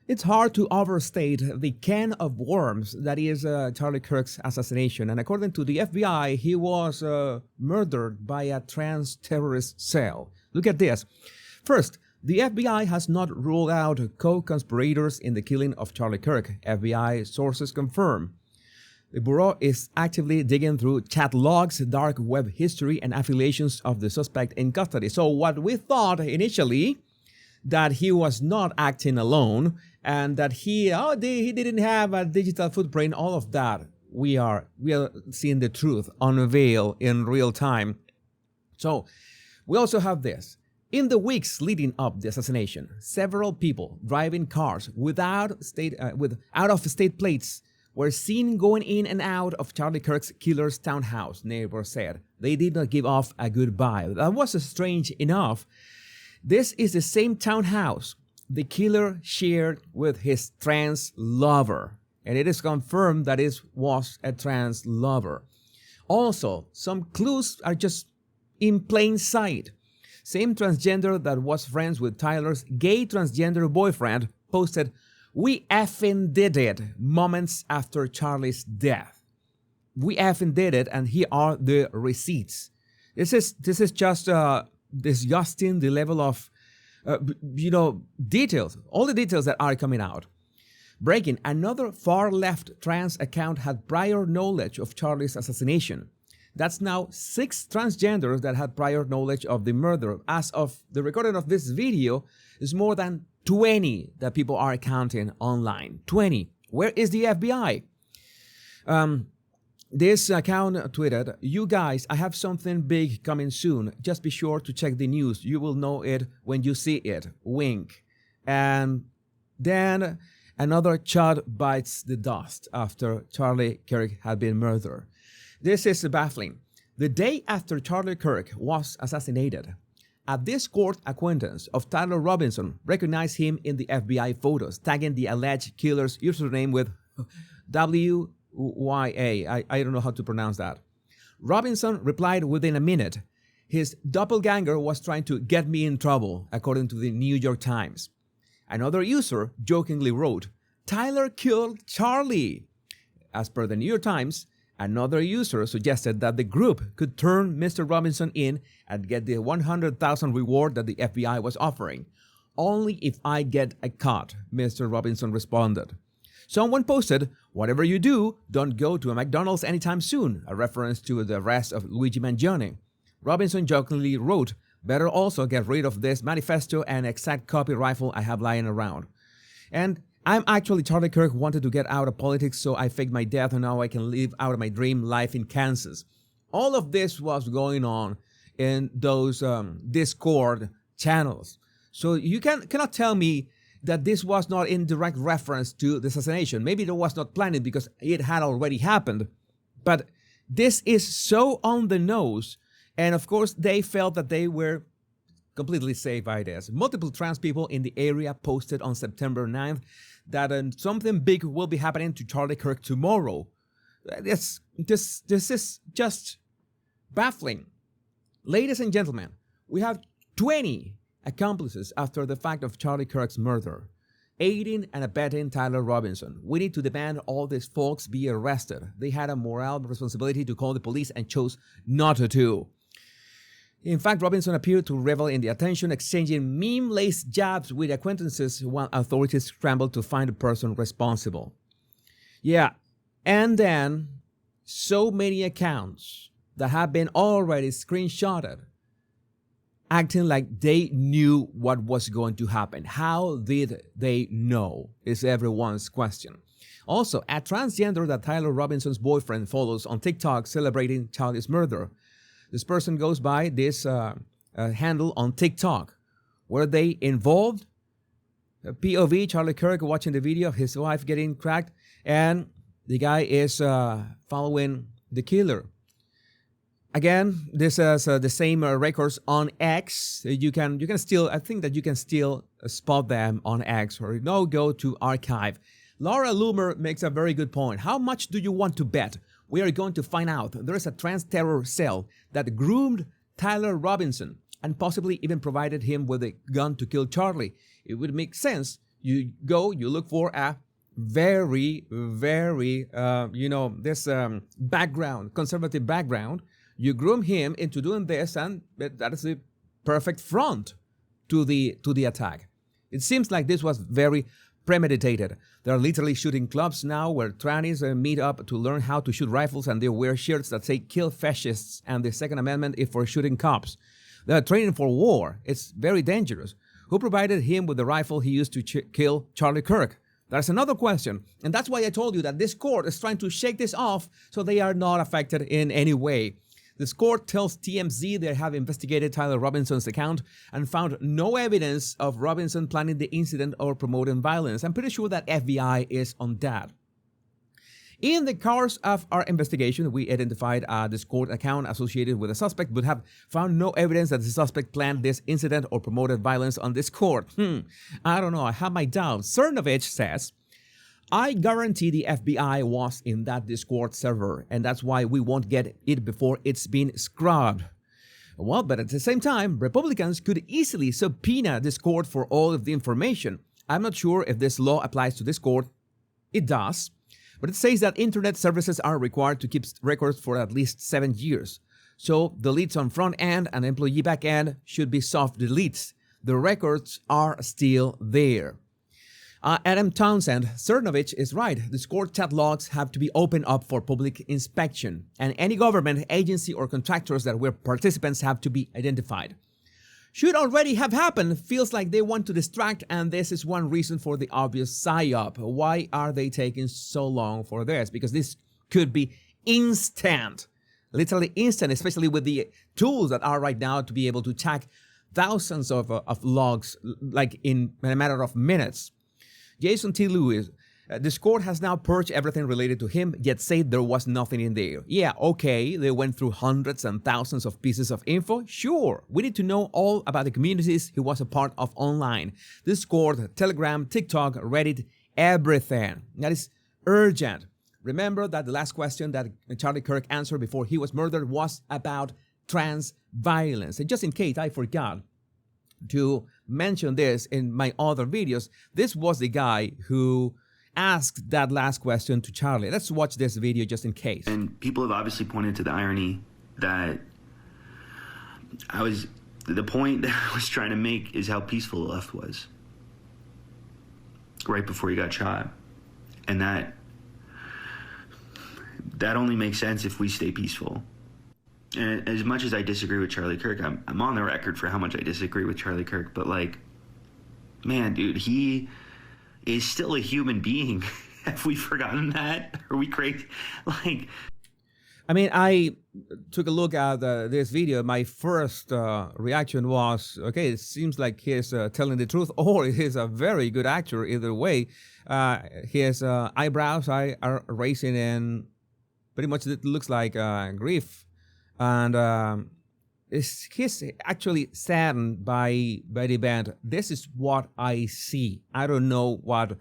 It's hard to overstate the can of worms that is Charlie Kirk's assassination. And according to the FBI, he was murdered by a trans terrorist cell. Look at this. First, the FBI has not ruled out co-conspirators in the killing of Charlie Kirk. FBI sources confirm. The Bureau is actively digging through chat logs, dark web history, and affiliations of the suspect in custody. So what we thought initially, that he was not acting alone, and that he didn't have a digital footprint, all of that, we are seeing the truth unveil in real time. So we also have this. In the weeks leading up the assassination, several people driving cars with out-of-state plates were seen going in and out of Charlie Kirk's killer's townhouse, neighbors said. They did not give off a good vibe. That was strange enough. This is the same townhouse the killer shared with his trans lover, and it is confirmed that it was a trans lover. Also, some clues are just in plain sight. Same transgender that was friends with Tyler's gay transgender boyfriend posted, "We effing did it," moments after Charlie's death. We effing did it, and here are the receipts. This is just disgusting, the level of details, all the details that are coming out. Breaking, another far-left trans account had prior knowledge of Charlie's assassination. That's now 6 transgenders that had prior knowledge of the murder. As of the recording of this video, it's more than 20 that people are counting online. 20. Where is the FBI? This account tweeted, "You guys, I have something big coming soon. Just be sure to check the news. You will know it when you see it. Wink." And then another chud bites the dust after Charlie Kirk had been murdered. This is baffling. The day after Charlie Kirk was assassinated, a Discord acquaintance of Tyler Robinson recognized him in the FBI photos, tagging the alleged killer's username with WYA. I don't know how to pronounce that. Robinson replied within a minute. His doppelganger was trying to get me in trouble, according to the New York Times. Another user jokingly wrote, "Tyler killed Charlie." As per the New York Times, another user suggested that the group could turn Mr. Robinson in and get the $100,000 reward that the FBI was offering. "Only if I get a cut," Mr. Robinson responded. Someone posted, "Whatever you do, don't go to a McDonald's anytime soon," a reference to the arrest of Luigi Mangione. Robinson jokingly wrote, "Better also get rid of this manifesto and exact copy rifle I have lying around. And I'm actually Charlie Kirk, wanted to get out of politics, so I faked my death and now I can live out of my dream life in Kansas." All of this was going on in those Discord channels. So you cannot tell me that this was not in direct reference to the assassination. Maybe it was not planned because it had already happened. But this is so on the nose. And of course, they felt that they were completely safe by this. Multiple trans people in the area posted on September 9th that something big will be happening to Charlie Kirk tomorrow. This is just baffling. Ladies and gentlemen, we have 20 accomplices after the fact of Charlie Kirk's murder, aiding and abetting Tyler Robinson. We need to demand all these folks be arrested. They had a moral responsibility to call the police and chose not to. In fact, Robinson appeared to revel in the attention, exchanging meme-laced jabs with acquaintances while authorities scrambled to find the person responsible. Yeah, and then so many accounts that have been already screenshotted acting like they knew what was going to happen. How did they know is everyone's question. Also, a transgender that Tyler Robinson's boyfriend follows on TikTok celebrating Charlie's murder. This person goes by this handle on TikTok. Were they involved? POV, Charlie Kirk watching the video of his wife getting cracked, and the guy is following the killer. Again, this is the same records on X. You can still, I think that you can still spot them on X, or go to archive. Laura Loomer makes a very good point. How much do you want to bet? We are going to find out there is a trans terror cell that groomed Tyler Robinson and possibly even provided him with a gun to kill Charlie. It would make sense You go, you look for a very, very, this background, conservative background. You groom him into doing this, and that is the perfect front to the attack. It seems like this was very premeditated. There are literally shooting clubs now where trannies meet up to learn how to shoot rifles, and they wear shirts that say "Kill fascists," and the Second Amendment is for shooting cops. They are training for war. It's very dangerous. Who provided him with the rifle he used to kill Charlie Kirk? That's another question. And that's why I told you that this court is trying to shake this off so they are not affected in any way. This court tells TMZ they have investigated Tyler Robinson's account and found no evidence of Robinson planning the incident or promoting violence. I'm pretty sure that FBI is on that. In the course of our investigation, we identified a Discord account associated with a suspect, but have found no evidence that the suspect planned this incident or promoted violence on Discord. I don't know, I have my doubts. Cernovich says, I guarantee the FBI was in that Discord server, and that's why we won't get it before it's been scrubbed. Well, but at the same time, Republicans could easily subpoena Discord for all of the information. I'm not sure if this law applies to Discord. It does. But it says that internet services are required to keep records for at least 7 years. So deletes on front end and employee back end should be soft deletes. The records are still there. Adam Townsend, Cernovich is right. Discord chat logs have to be opened up for public inspection, and any government agency or contractors that were participants have to be identified. Should already have happened. Feels like they want to distract, and this is one reason for the obvious psyop. Why are they taking so long for this? Because this could be instant, literally instant, especially with the tools that are right now to be able to check thousands of logs like in a matter of minutes. Jason T. Lewis, Discord has now purged everything related to him, yet said there was nothing in there. Yeah, okay, they went through hundreds and thousands of pieces of info. Sure, we need to know all about the communities he was a part of online. Discord, Telegram, TikTok, Reddit, everything. That is urgent. Remember that the last question that Charlie Kirk answered before he was murdered was about trans violence. And just in case I forgot to mention this in my other videos, this was the guy who asked that last question to Charlie. Let's watch this video just in case. And people have obviously pointed to the irony that the point that I was trying to make is how peaceful the left was right before he got shot. And that only makes sense if we stay peaceful. And as much as I disagree with Charlie Kirk, I'm on the record for how much I disagree with Charlie Kirk, but like, man, dude, he is still a human being. Have we forgotten that? Are we crazy? Like, I mean, I took a look at this video. My first reaction was, okay, it seems like he's telling the truth, or he's a very good actor. Either way, his eyebrows are raising, and pretty much it looks like grief. And he's actually saddened by the event. This is what I see. I don't know what,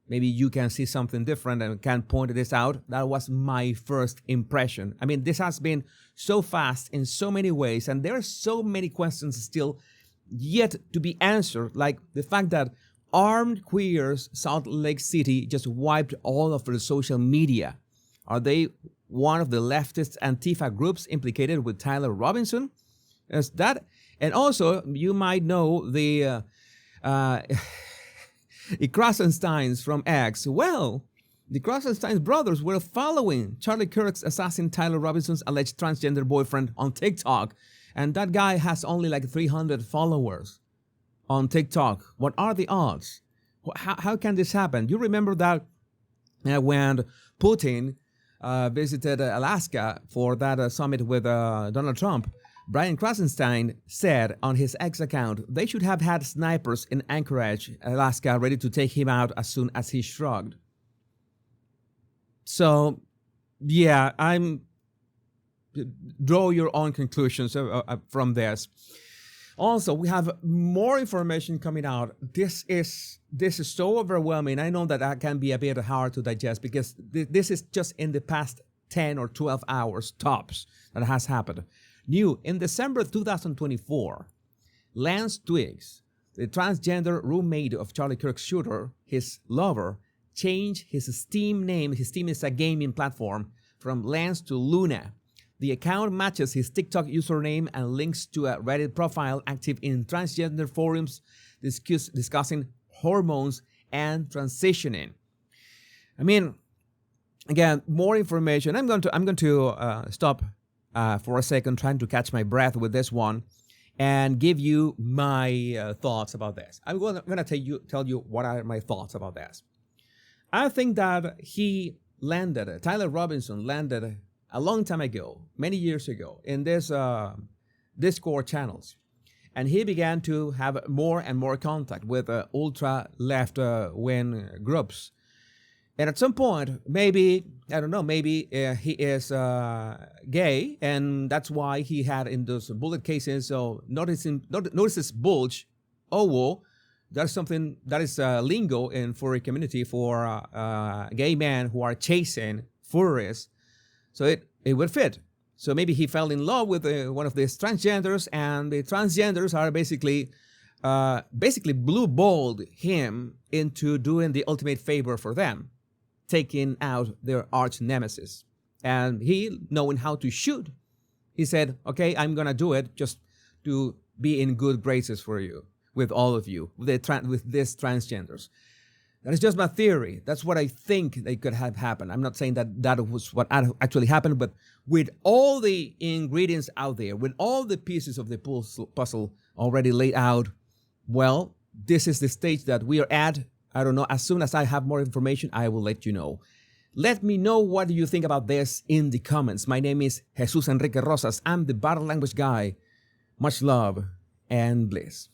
maybe you can see something different and can point this out. That was my first impression. I mean, this has been so fast in so many ways, and there are so many questions still yet to be answered, like the fact that armed queers Salt Lake City just wiped all of their social media. Are they one of the leftist Antifa groups implicated with Tyler Robinson? Is that? And also, you might know the Krasensteins from X. Well, the Krasenstein brothers were following Charlie Kirk's assassin Tyler Robinson's alleged transgender boyfriend on TikTok, and that guy has only like 300 followers on TikTok. What are the odds? How can this happen? You remember that when Putin visited Alaska for that summit with Donald Trump, Brian Krasenstein said on his X account they should have had snipers in Anchorage, Alaska, ready to take him out as soon as he shrugged. So, yeah, draw your own conclusions from this. Also, we have more information coming out. This is so overwhelming. I know that can be a bit hard to digest because this is just in the past 10 or 12 hours tops that has happened. New in December 2024, Lance Twiggs, the transgender roommate of Charlie Kirk's shooter, his lover, changed his Steam name. His Steam is a gaming platform, from Lance to Luna. The account matches his TikTok username and links to a Reddit profile active in transgender forums discussing hormones and transitioning. I mean, again, more information. I'm going to stop for a second, trying to catch my breath with this one, and give you my thoughts about this. I'm going to tell you what are my thoughts about this. I think that Tyler Robinson landed a long time ago, many years ago, in this Discord channels. And he began to have more and more contact with ultra left wing groups. And at some point, maybe, I don't know, maybe he is gay, and that's why he had in those bullet cases, so notices bulge, owo. That's something that is lingo in furry community for gay men who are chasing furries. So it would fit. So maybe he fell in love with one of these transgenders, and the transgenders are basically blue-balled him into doing the ultimate favor for them, taking out their arch nemesis. And he, knowing how to shoot, he said, okay, I'm going to do it just to be in good graces for you, with all of you, with these transgenders. That is just my theory. That's what I think they could have happened. I'm not saying that was what actually happened, but with all the ingredients out there, with all the pieces of the puzzle already laid out, well, this is the stage that we are at. I don't know. As soon as I have more information, I will let you know. Let me know what you think about this in the comments. My name is Jesus Enrique Rosas. I'm the Battle Language Guy. Much love and bliss.